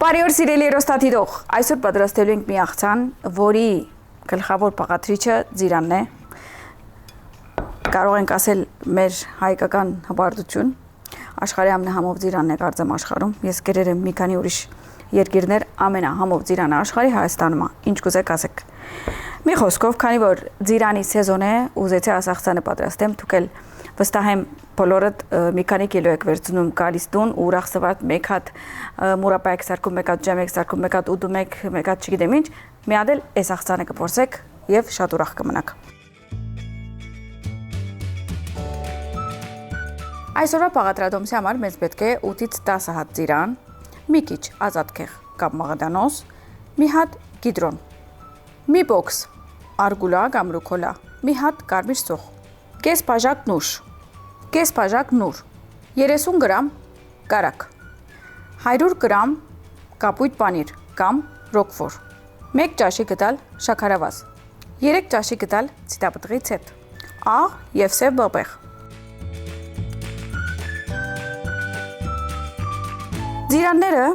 Բարի օր սիրելի երոստատիտող, այսօր պատրաստելու ենք մի աղցան, որի գլխավոր բաղադրիչը ձիրանն է, կարող ենք ասել մեր հայկական հպարտություն, աշխարհի ամենահամով ձիրանն է կարծեմ աշխարհում, ես գրել եմ մի քանի ուրիշ երկիրներ ամենահամով ձիրանը աշխարհի Հայաստանում է, ինչ կուզեք ասեք։ Մի խոսքով, քանի որ ձիրանի սեզոն է, ուզեցի այս աղցանը պատրաստեմ, դուք էլ վստահ եմ բոլորդ մի քանի կիլո եք վերցնում գալիս տուն ու ուրախ սվարդ մեկ հատ մուրապա եք սարքում, մեկ հատ ջեմ եք սարքում, մեկ հատ ուտում եք, մեկ հատ չգիտեմ ինչ, մի հատ էլ այս աղցանը կփորձեք եւ շատ ուրախ կմնաք։ Այսօրվա բաղադրատոմսի համար մեզ պետք է 8-ից 10 հատ ձիրան, մի քիչ ազատ քեղ կամ մաղդանոս, մի հատ գիդրոն, մի բոքս արգուլա կամ ռուկոլա, մի հատ կարմիր սոխ, կես բաժակ նուշ, կես բաժակ նուր, 30 գրամ կարակ, 100 գրամ կապույտ պանիր կամ ռոկֆոր, 1 ճաշի գդալ շաքարավազ, 3 ճաշի գդալ ցիտապտղի ցետ, աղ եւ սև բաբեղ։ Ձիրանները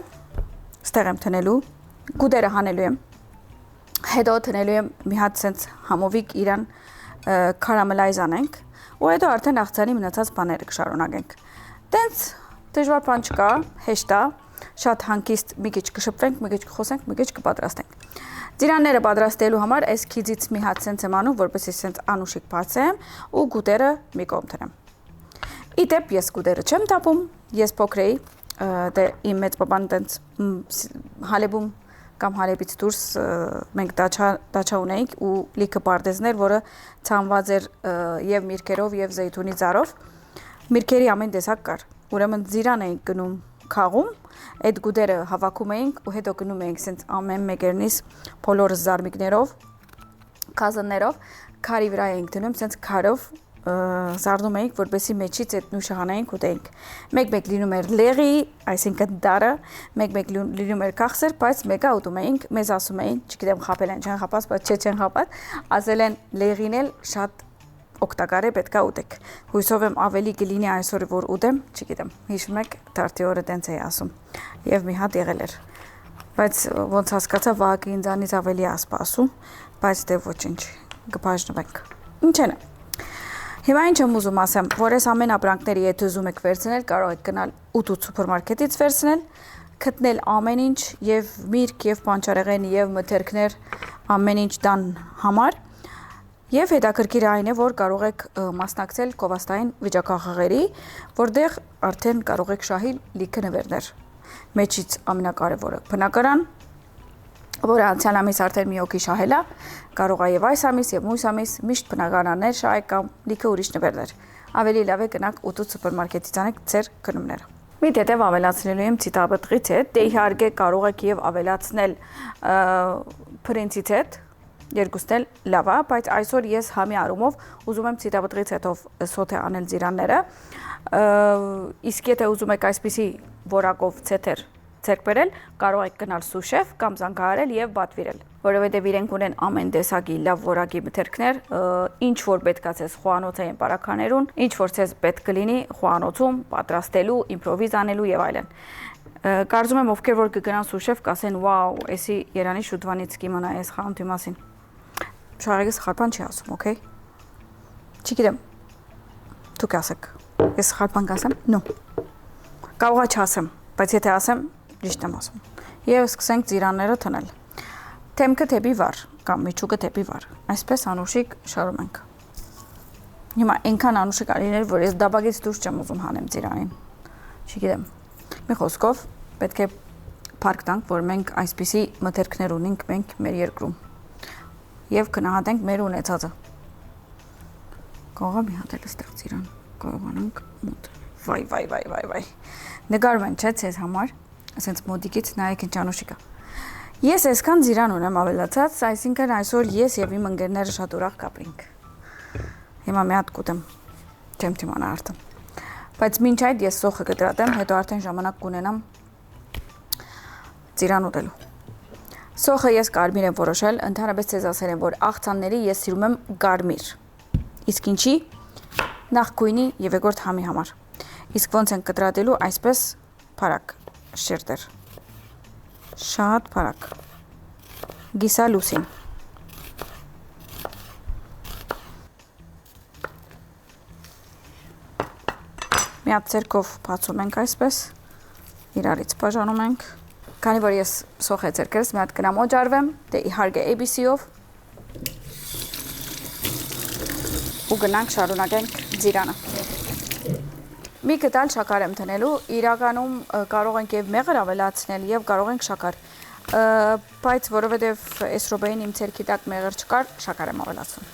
ստեղ եմ տնելու, գուդերը հանելու եմ, հետո տնելու եմ մի հատ սենց համովիկ իրան կարամելայզ անենք, ու հետո արդեն աղցանի մնացած բաները կշարունակենք։ Տենց դժվար բան չկա, հեշտ է, շատ հանգիստ մի քիչ կշփվենք, մի քիչ կխոսենք, մի քիչ կպատրաստենք։ Ձիրանները պատրաստելու համար այս քիծից մի հատ սենց եմ անում, որպեսզի սենց անուշիկ բացեմ ու գուդերը մի կողմ տնեմ։ Իդեպ ես գուդերը չեմ տապում, ես փոքր էի, դե իմ մեծ պապան տենց հալեբում կամ հալեբից դուրս մենք դաչա ունեինք ու լիքը պարտեզներ, որը ցանված էր եւ միրգերով եւ զեյթունի ծարով, միրգերի ամեն տեսակ կար, ուրեմն ձիրան էինք գնում քաղում, այդ գուդերը հավաքում էինք ու հետո գնում էինք սենց ամեն մեկերնից բոլորը զարմիկներով, կազաններով, քարի վրա էինք դնում, սենց քարով զարնում էինք, որպեսի մեջից այդ նուշը հանեինք ուտեինք։ Մեկ-մեկ լինում էր լեղի, այսինքն դարը, մեկ-մեկ լինում էր քաղցր, բայց մեկը ուտում էինք, մեզ ասում էին, չգիտեմ խապել են, չեն խապած, բայց չեն խապած, ասել են լեղին էլ շատ օգտակար է, պետք է ուտեք։ Հույսով եմ ավելի կլինի այսօր որ ուտեմ, չգիտեմ։ Հիշում եք, դարտի օրը տենց էի ասում։ Եվ մի հատ եղել էր։ Բայց ոնց հասկացա, վաղը ինձանից ավելի ասպասում, բայց դե ոչինչ, կբաժնվենք։ Ինչ են։ Հիմա ինչ եմ ուզում ասեմ, որ այս ամեն ապրանքների եթե ուզում եք վերցնել, կարող եք գնալ 8 սուպերմարկետից վերցնել, գտնել ամեն ինչ եւ միրգ եւ պանչարեղեն եւ մթերքներ ամեն ինչ տան համար եւ հետաքրքիր այն է, որ կարող եք մասնակցել կովաստային վիճակախաղերի, որտեղ արդեն կարող եք շահել լիքը նվերներ։ Մեջից ամենակարևորը բնակարան, որը անցյալ ամիս արդեն մի հոգի շահել է, կարող է եւ այս ամիս եւ մյուս ամիս միշտ բնակարաններ շահեք կամ լիքը ուրիշ նվերներ։ Ավելի լավ է գնաք 8 սուպերմարկետից անեք ձեր գնումները։ Մի թեթև ավելացնելու եմ ցիտապտղից հետ, դե իհարկե կարող եք եւ ավելացնել փրինցից հետ, երկուսն էլ լավ է, բայց այսօր ես համի առումով ուզում եմ ցիտապտղից հետով սոթե անել ձիրանները, իսկ եթե ուզում եք այսպիսի որակով ցեթեր ցերկ բերել, կարող եք գնալ սուշեֆ կամ զանգահարել եւ բատվիրել, որովհետեւ իրենք ունեն ամեն տեսակի լավ որակի մթերքներ, ինչ որ պետք է ցես խոհանոցային պարականերուն, ինչ որ ցես պետք կլինի խոհանոցում պատրաստելու, իմպրովիզ անելու եւ այլն։ Կարծում եմ ովքեր որ կգնան սուշեֆ կասեն, «Վաու, էսի Երանի շուտվանից կիմանա այս խանութի մասին»։ Շարեգը սխալ բան չի ասում, օքեյ։ Չգիտեմ։ Դուք ասեք։ Ես սխալ բան կասեմ։ Նո։ Կարող է չասեմ, բայց եթե ասեմ ճիշտ եմ ասում։ Եվ սկսենք ձիրանները թնել։ Թեմքը թեպի վար կամ միջուկը թեպի վար։ Այսպես անուշիկ շարում ենք։ Հիմա այնքան անուշիկ արիներ, որ ես դաբագից դուրս չեմ ուզում հանեմ ձիրանին։ Չգիտեմ։ Մի խոսքով պետք է փառք տանք, որ մենք այսպիսի մթերքներ ունենք մենք մեր երկրում։ Եվ գնահատենք մեր ունեցածը։ Կարող է մի հատ էլ ստեղ ձիրան կարողանանք մոտ։ Վայ։ Նկարում են չէ՞ ցեզ համար, ասենց մոդիկից նայեք ինչ անուշիկ է։ Ես այսքան ձիրան ունեմ ավելացած, այսինքն այսօր ես եւ իմ ընկերները շատ ուրախ կապրինք։ Հիմա մի հատ կուտեմ, չեմ թիմանա արդեն։ Բայց մինչ այդ ես սոխը կտրատեմ, հետո արդեն ժամանակ կունենամ ձիրան ուտելու։ Սոխը ես կարմիր եմ որոշել, ընդհանրապես ցեզ ասել եմ, որ աղցանների ես սիրում եմ կարմիր։ Իսկ ինչի՞։ Նախ գույնի եւ երկրորդ համի համար։ Իսկ ոնց են կտրատելու այսպես փարակ շերտեր։ Շատ բարակ։ Գիսա լուսին։ Միած ձերքով բացում ենք այսպես, իրարից բաժանում ենք, քանի որ ես սոխե ձերքերս մի հատ կնամ օջարվեմ, դե իհարկե ABC-ով ու գնանք շարունակենք ձիրանը։ Մի կտալ շաքար եմ տնելու, իրականում կարող ենք եւ մեղր ավելացնել եւ կարող ենք շաքար, բայց որովհետեւ այս ռոբեին իմ ձերքի տակ մեղր չկար, շաքար եմ ավելացնում։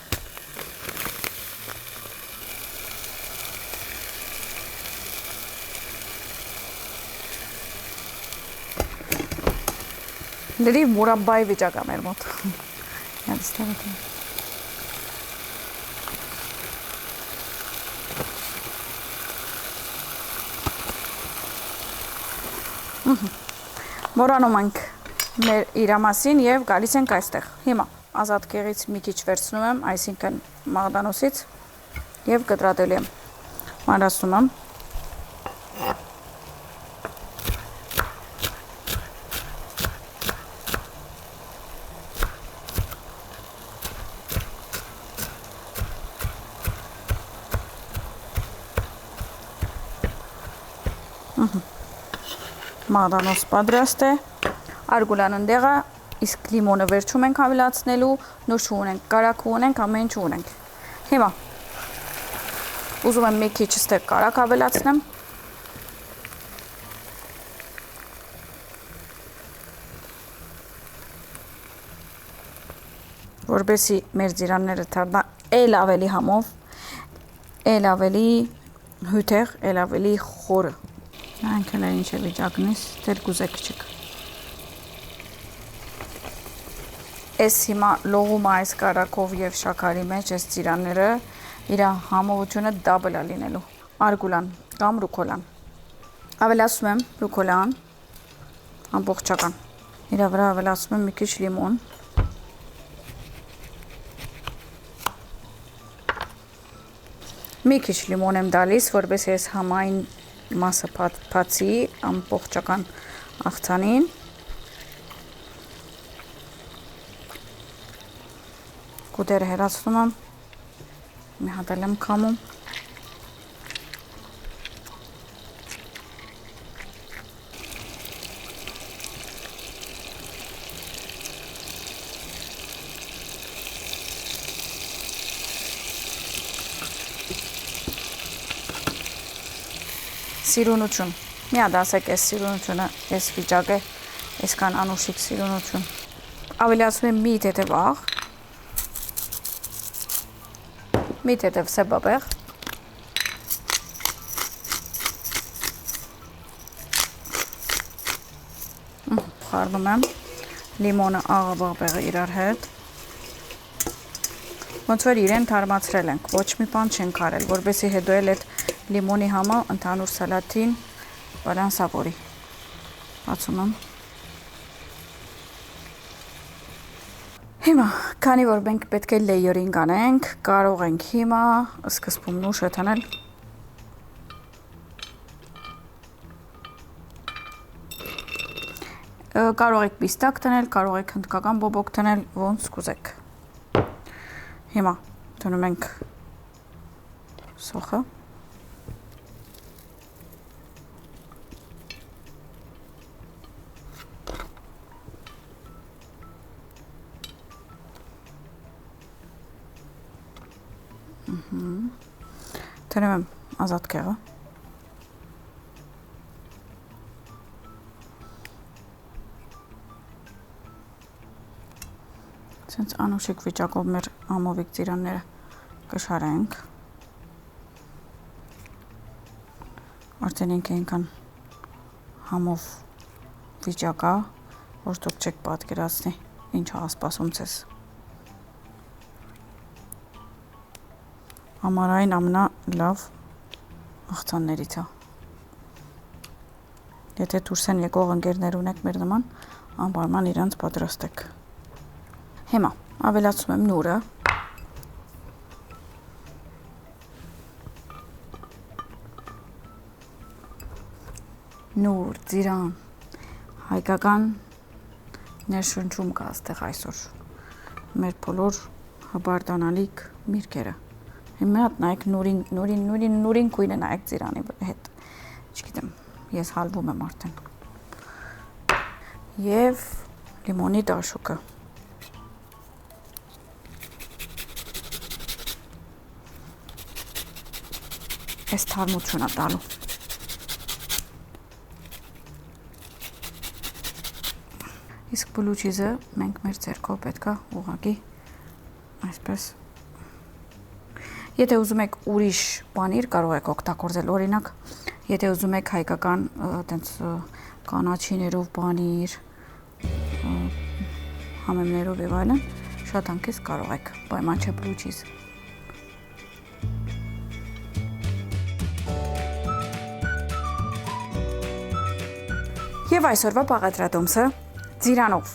Լրիվ մուրաբբայի վիճակ է մեր մոտ։ Մորանում ենք մեր իրամասին եւ գալիս ենք այստեղ։ Հիմա ազատկեղից մի քիչ վերցնում եմ, այսինքն մաղդանոսից եւ կտրատելու եմ։ Մանրացնում եմ։ Մաղդանոս պատրաստ է, արգուլան ընդեղ է, իսկ լիմոնը վերջում ենք ավելացնելու, նուշ ունենք, կարակ ունենք, ամեն ինչ ունենք։ Հիմա ուզում եմ մի քիչ ստեղ կարակ ավելացնեմ։ Որպեսզի մեր ձիրանները դառնա էլ ավելի համով, էլ ավելի հյութեղ, էլ ավելի խորը։ Նայենք հələ ինչ է վիճակնից, դեր կուզեք չեք։ Այս հիմա լողում այս կարակով եւ շաքարի մեջ այս ծիրանները իր համովությունը դաբլ է լինելու։ Արգուլան կամ ռուկոլան։ Ավելացնում եմ ռուկոլան, ամբողջական։ Իրա վրա ավելացնում եմ մի քիչ լիմոն։ Մի քիչ լիմոն եմ տալիս, որպեսզի այս համային մասը բացի ամբողջական աղցանին։ Կուտերը հեռացնում եմ, մի հատ եմ քամում։ Սիրունություն, մի հատ ասեք այս սիրունությունը, այս վիճակը, այսքան անուշիկ սիրունություն։ Ավելացնում եմ մի թեթև աղ, մի թեթև սեբաբեղ, խառնում եմ լիմոնը, աղը, բաղբեղը իրար հետ։ Ոնց որ իրեն թարմացրել ենք, ոչ մի բան չենք արել, որպեսզի հետո էլ այդ լիմոնի համը ընդհանուր սալատին բալանսավորի։ Բացում եմ։ Հիմա, քանի որ մենք պետք է լեյերինգ անենք, կարող ենք հիմա սկզբում նուշը թնել։ Կարող եք պիստակ տնել, կարող եք հնդկական բոբոկ տնել, ոնց կուզեք։ Հիմա տնում ենք սոխը։ Տնում եմ ազատկեղը։ Սենց անուշիկ վիճակով մեր ամովիկ ծիրանները կշարենք։ Արդեն ինք այնքան համով վիճակա, որ դուք չեք պատկերացնի, ինչ ա սպասում ձեզ։ Ամառային ամենալավ աղցաններից է։ Եթե դուրս են եկող ընկերներ ունեք մեր նման, անպայման իրանց պատրաստեք։ Հիմա ավելացնում եմ նուրը։ Նուր, ծիրան, հայկական ներշնչում կա այստեղ այսօր մեր բոլոր հբարդանալիք միրգերը։ Հիմա հատ նայեք նուրին քույնը նայեք ծիրանի հետ։ Չգիտեմ, ես հալվում եմ արդեն։ Եվ լիմոնի դաշուկը։ Այս թարմությունը տալու։ Իսկ բլու չիզը մենք մեր ձեռքով պետք է ուղղակի այսպես։ Եթե ուզում եք ուրիշ բանիր կարող եք օգտագործել, օրինակ, եթե ուզում եք հայկական այտենց կանաչիներով բանիր, համեմներով եւ այլն, շատ անկես կարող եք, պայման չէ բլու չիզ։ Եվ այսօրվա բաղադրատոմսը ձիրանով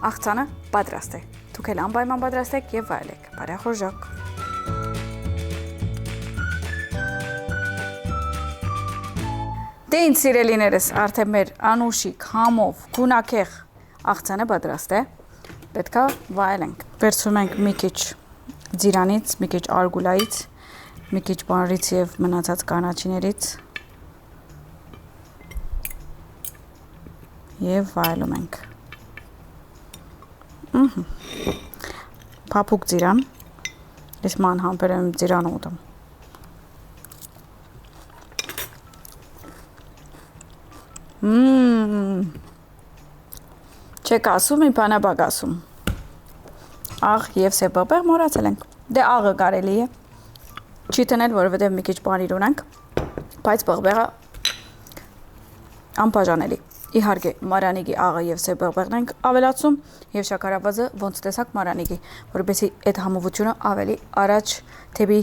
աղցանը պատրաստ է։ Դուք էլ անպայման պատրաստեք եւ վայելեք։ Բարեխորժակ։ Դե ինձ սիրելիներս, արդեն մեր անուշիկ, համով, գունաքեղ աղցանը պատրաստ է։ Պետքա վայելենք։ Վերցնում ենք մի քիչ ձիրանից, մի քիչ արգուլայից, մի քիչ բանրից եւ մնացած կանաչիներից եւ վայելում ենք։ Փափուկ ձիրան, ես ման համբեր եմ ձիրան ուտում։ Չեք ասում, մի բանաբակ ասում։ Աղ եւ սեպապեղ մոռացել ենք։ Դե աղը կարելի է չի տնել, որովհետեւ մի քիչ բանիր ունենք, բայց բղբեղը անբաժանելի։ Իհարկե մարանիգի աղը եւ սեպապեղն ենք ավելացում եւ շաքարավազը ոնց տեսակ մարանիգի, որովհետեւ այդ համովությունը ավելի առաջ թեպի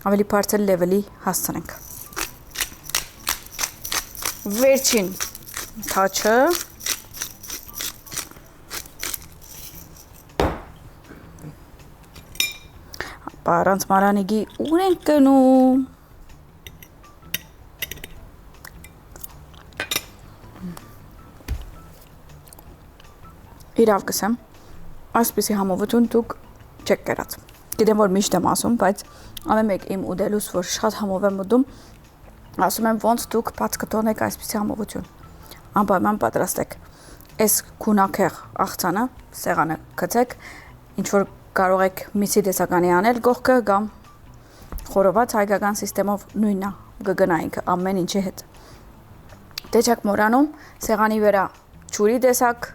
ավելի բարձր լեվելի հասցնենք։ Վերջին թաչը առանց մարանիգի ուր ենք գնում։ Իրավ կսեմ, այսպիսի համովություն դուք չեք կերած։ Գիտեմ, որ միշտ եմ ասում, բայց ամեն մեկ իմ ուդելուս, որ շատ համով եմ ուտում, ասում եմ ոնց դուք բաց կթողնեք այսպիսի համովություն։ Անպայման պատրաստեք։ Այս գունաքեղ աղցանը սեղանը գցեք, ինչ որ կարող եք միսի տեսականի անել գողքը կամ խորոված հայկական համակարգով նույնն է, կգնայինք ամեն ինչի հետ։ Դե չեք մոռանում սեղանի վրա ջուրի տեսակ,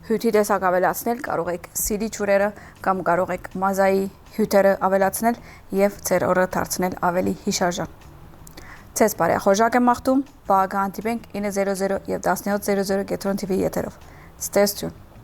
հյութի տեսակ ավելացնել, կարող եք սիրի ջուրերը կամ կարող եք մազայի հյութերը ավելացնել եւ ձեր օրը դարձնել ավելի հիշարժան։ Ձեզ բարեխորժակ եմ մաղթում, վաղ կհանդիպենք 9:00 եւ 17:00 Կենտրոն TV եթերով։ Stay tuned.